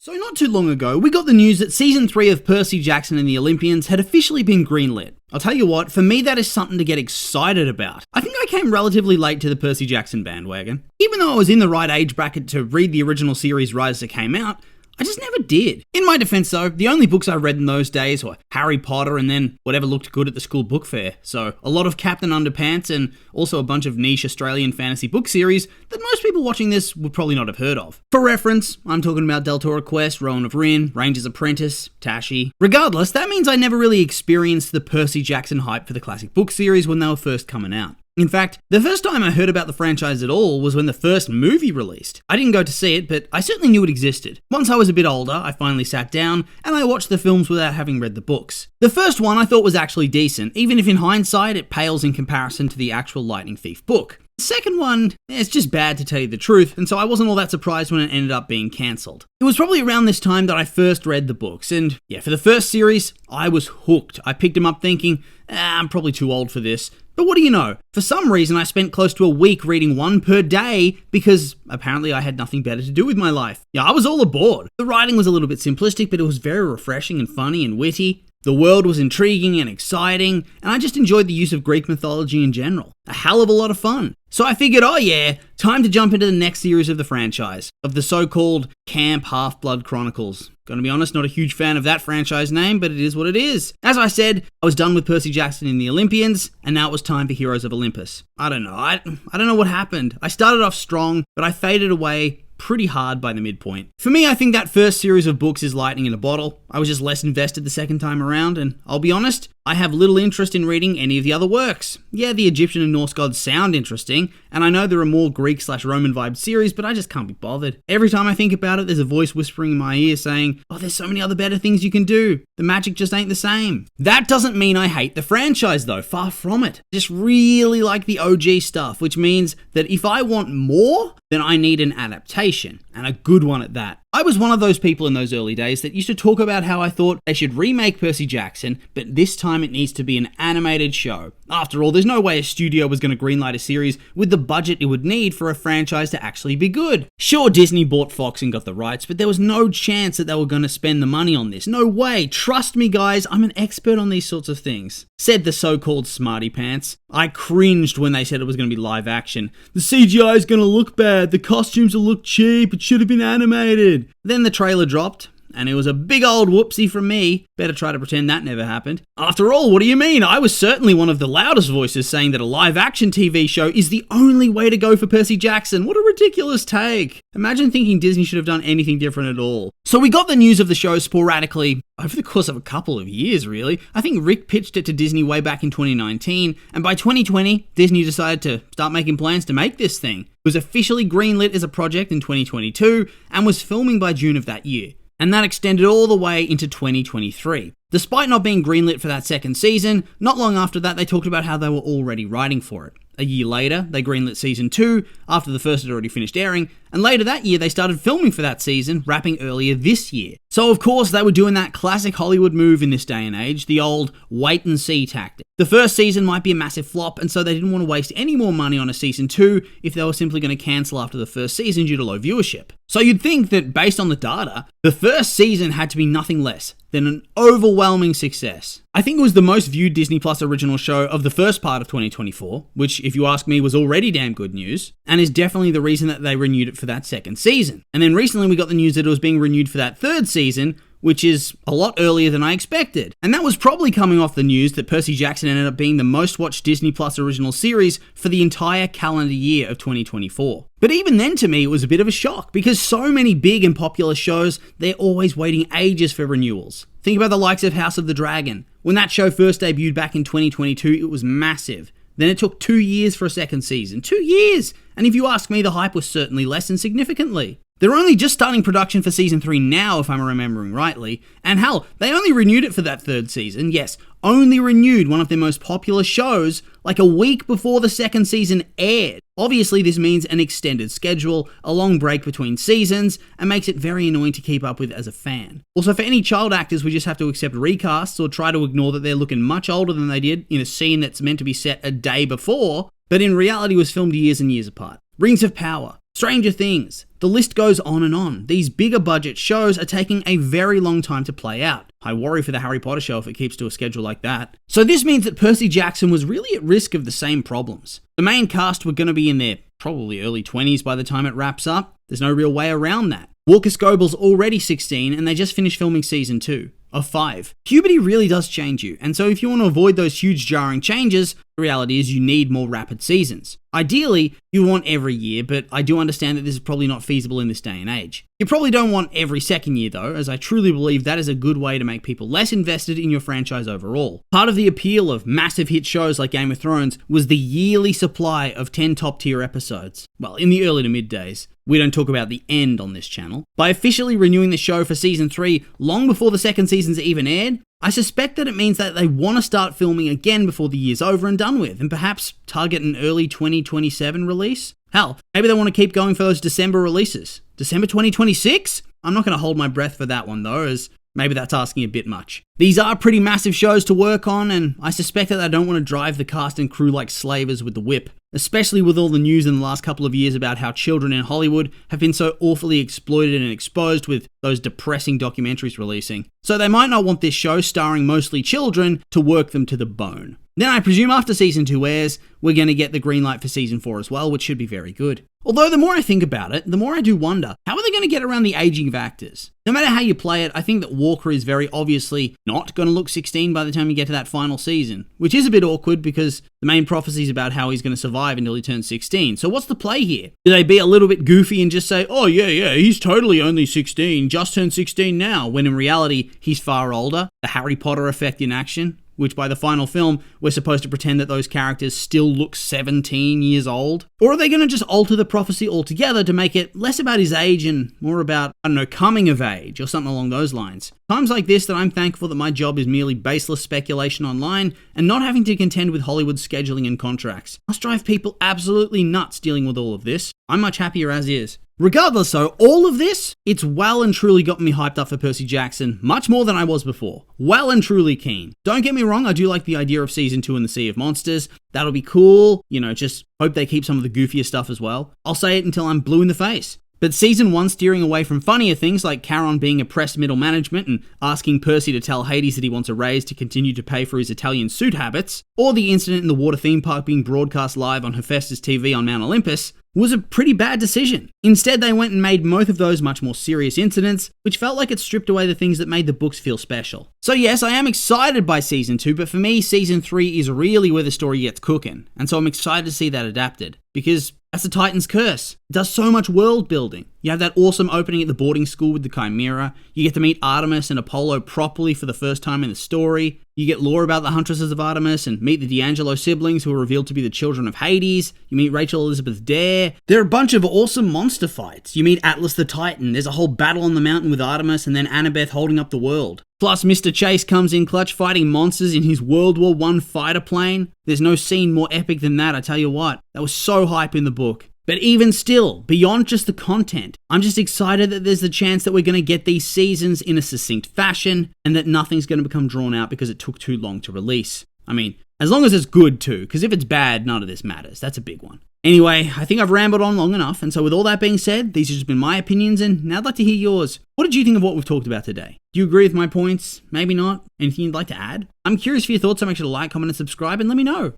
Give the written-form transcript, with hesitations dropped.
So not too long ago, we got the news that Season 3 of Percy Jackson and the Olympians had officially been greenlit. I'll tell you what, for me that is something to get excited about. I think I came relatively late to the Percy Jackson bandwagon. Even though I was in the right age bracket to read the original series right as it came out, I just never did. In my defense though, the only books I read in those days were Harry Potter and then whatever looked good at the school book fair. So a lot of Captain Underpants and also a bunch of niche Australian fantasy book series that most people watching this would probably not have heard of. For reference, I'm talking about Deltora Quest, Rowan of Rin, Ranger's Apprentice, Tashi. Regardless, that means I never really experienced the Percy Jackson hype for the classic book series when they were first coming out. In fact, the first time I heard about the franchise at all was when the first movie released. I didn't go to see it, but I certainly knew it existed. Once I was a bit older, I finally sat down and I watched the films without having read the books. The first one I thought was actually decent, even if in hindsight it pales in comparison to the actual Lightning Thief book. The second one, it's just bad to tell you the truth, and so I wasn't all that surprised when it ended up being cancelled. It was probably around this time that I first read the books, and yeah, for the first series, I was hooked. I picked them up thinking, I'm probably too old for this. But what do you know? For some reason, I spent close to a week reading one per day because apparently I had nothing better to do with my life. Yeah, I was all aboard. The writing was a little bit simplistic, but it was very refreshing and funny and witty. The world was intriguing and exciting, and I just enjoyed the use of Greek mythology in general. A hell of a lot of fun. So I figured, oh yeah, time to jump into the next series of the franchise, of the so-called Camp Half-Blood Chronicles. Gonna be honest, not a huge fan of that franchise name, but it is what it is. As I said, I was done with Percy Jackson and the Olympians, and now it was time for Heroes of Olympus. I don't know, I don't know what happened. I started off strong, but I faded away pretty hard by the midpoint. For me, I think that first series of books is lightning in a bottle. I was just less invested the second time around, and I'll be honest, I have little interest in reading any of the other works. Yeah, the Egyptian and Norse gods sound interesting, and I know there are more Greek/Roman vibe series, but I just can't be bothered. Every time I think about it, there's a voice whispering in my ear saying, oh, there's so many other better things you can do. The magic just ain't the same. That doesn't mean I hate the franchise though, far from it. I just really like the OG stuff, which means that if I want more, then I need an adaptation, and a good one at that. I was one of those people in those early days that used to talk about how I thought they should remake Percy Jackson, but this time it needs to be an animated show. After all, there's no way a studio was going to greenlight a series with the budget it would need for a franchise to actually be good. Sure, Disney bought Fox and got the rights, but there was no chance that they were going to spend the money on this. No way. Trust me, guys, I'm an expert on these sorts of things. Said the so-called smarty pants. I cringed when they said it was going to be live action. The CGI is going to look bad. The costumes will look cheap. It should have been animated. Then the trailer dropped, and it was a big old whoopsie from me. Better try to pretend that never happened. After all, what do you mean? I was certainly one of the loudest voices saying that a live-action TV show is the only way to go for Percy Jackson. What a ridiculous take. Imagine thinking Disney should have done anything different at all. So we got the news of the show sporadically over the course of a couple of years, really. I think Rick pitched it to Disney way back in 2019, and by 2020, Disney decided to start making plans to make this thing. It was officially greenlit as a project in 2022, and was filming by June of that year. And that extended all the way into 2023. Despite not being greenlit for that second season, not long after that they talked about how they were already writing for it. A year later, they greenlit season 2, after the first had already finished airing, and later that year they started filming for that season, wrapping earlier this year. So of course they were doing that classic Hollywood move in this day and age, the old wait and see tactic. The first season might be a massive flop, and so they didn't want to waste any more money on a season 2 if they were simply going to cancel after the first season due to low viewership. So you'd think that based on the data, the first season had to be nothing less than an overwhelming success. I think it was the most viewed Disney Plus original show of the first part of 2024, which, if you ask me, was already damn good news, and is definitely the reason that they renewed it for that second season. And then recently we got the news that it was being renewed for that third season, which is a lot earlier than I expected. And that was probably coming off the news that Percy Jackson ended up being the most watched Disney Plus original series for the entire calendar year of 2024. But even then to me it was a bit of a shock, because so many big and popular shows, they're always waiting ages for renewals. Think about the likes of House of the Dragon. When that show first debuted back in 2022, it was massive. Then it took 2 years for a second season. 2 years! And if you ask me, the hype was certainly lessened significantly. They're only just starting production for season 3 now, if I'm remembering rightly, and hell, they only renewed it for that third season. Yes, only renewed one of their most popular shows like a week before the second season aired. Obviously, this means an extended schedule, a long break between seasons, and makes it very annoying to keep up with as a fan. Also, for any child actors, we just have to accept recasts or try to ignore that they're looking much older than they did in a scene that's meant to be set a day before, but in reality was filmed years and years apart. Rings of Power. Stranger Things. The list goes on and on. These bigger budget shows are taking a very long time to play out. I worry for the Harry Potter show if it keeps to a schedule like that. So this means that Percy Jackson was really at risk of the same problems. The main cast were going to be in their probably early 20s by the time it wraps up. There's no real way around that. Walker Scobell's already 16 and they just finished filming season 2 of 5. Puberty really does change you, and so if you want to avoid those huge jarring changes, the reality is you need more rapid seasons. Ideally, you want every year, but I do understand that this is probably not feasible in this day and age. You probably don't want every second year though, as I truly believe that is a good way to make people less invested in your franchise overall. Part of the appeal of massive hit shows like Game of Thrones was the yearly supply of 10 top tier episodes. Well, in the early to mid days. We don't talk about the end on this channel. By officially renewing the show for season 3 long before the second season's even aired, I suspect that it means that they want to start filming again before the year's over and done with, and perhaps target an early 2027 release? Hell, maybe they want to keep going for those December releases. December 2026? I'm not going to hold my breath for that one though, as maybe that's asking a bit much. These are pretty massive shows to work on, and I suspect that they don't want to drive the cast and crew like slavers with the whip, especially with all the news in the last couple of years about how children in Hollywood have been so awfully exploited and exposed with those depressing documentaries releasing. So they might not want this show starring mostly children to work them to the bone. Then I presume after season 2 airs, we're going to get the green light for season 4 as well, which should be very good. Although the more I think about it, the more I do wonder, how are they going to get around the aging of actors? No matter how you play it, I think that Walker is very obviously not going to look 16 by the time you get to that final season, which is a bit awkward because the main prophecy is about how he's going to survive until he turns 16. So what's the play here? Do they be a little bit goofy and just say, oh yeah, he's totally only 16, just turned 16 now, when in reality, he's far older? The Harry Potter effect in action? Which by the final film, we're supposed to pretend that those characters still look 17 years old? Or are they going to just alter the prophecy altogether to make it less about his age and more about, coming of age or something along those lines? Times like this that I'm thankful that my job is merely baseless speculation online and not having to contend with Hollywood's scheduling and contracts. Must drive people absolutely nuts dealing with all of this. I'm much happier as is. Regardless though, all of this, it's well and truly got me hyped up for Percy Jackson, much more than I was before. Well and truly keen. Don't get me wrong, I do like the idea of season 2 in the Sea of Monsters. That'll be cool, just hope they keep some of the goofier stuff as well. I'll say it until I'm blue in the face. But season 1 steering away from funnier things like Charon being oppressed middle management and asking Percy to tell Hades that he wants a raise to continue to pay for his Italian suit habits, or the incident in the water theme park being broadcast live on Hephaestus TV on Mount Olympus, was a pretty bad decision. Instead, they went and made both of those much more serious incidents, which felt like it stripped away the things that made the books feel special. So yes, I am excited by season 2, but for me, season 3 is really where the story gets cooking, and so I'm excited to see that adapted, because that's the Titan's curse. It does so much world building. You have that awesome opening at the boarding school with the Chimera. You get to meet Artemis and Apollo properly for the first time in the story. You get lore about the Huntresses of Artemis and meet the D'Angelo siblings who are revealed to be the children of Hades. You meet Rachel Elizabeth Dare. There are a bunch of awesome monster fights. You meet Atlas the Titan. There's a whole battle on the mountain with Artemis and then Annabeth holding up the world. Plus, Mr. Chase comes in clutch fighting monsters in his World War I fighter plane. There's no scene more epic than that, I tell you what. That was so hype in the book. But even still, beyond just the content, I'm just excited that there's the chance that we're going to get these seasons in a succinct fashion and that nothing's going to become drawn out because it took too long to release. I mean, as long as it's good too, because if it's bad, none of this matters. That's a big one. Anyway, I think I've rambled on long enough, and so with all that being said, these have just been my opinions, and now I'd like to hear yours. What did you think of what we've talked about today? Do you agree with my points? Maybe not? Anything you'd like to add? I'm curious for your thoughts, so make sure to like, comment, and subscribe, and let me know.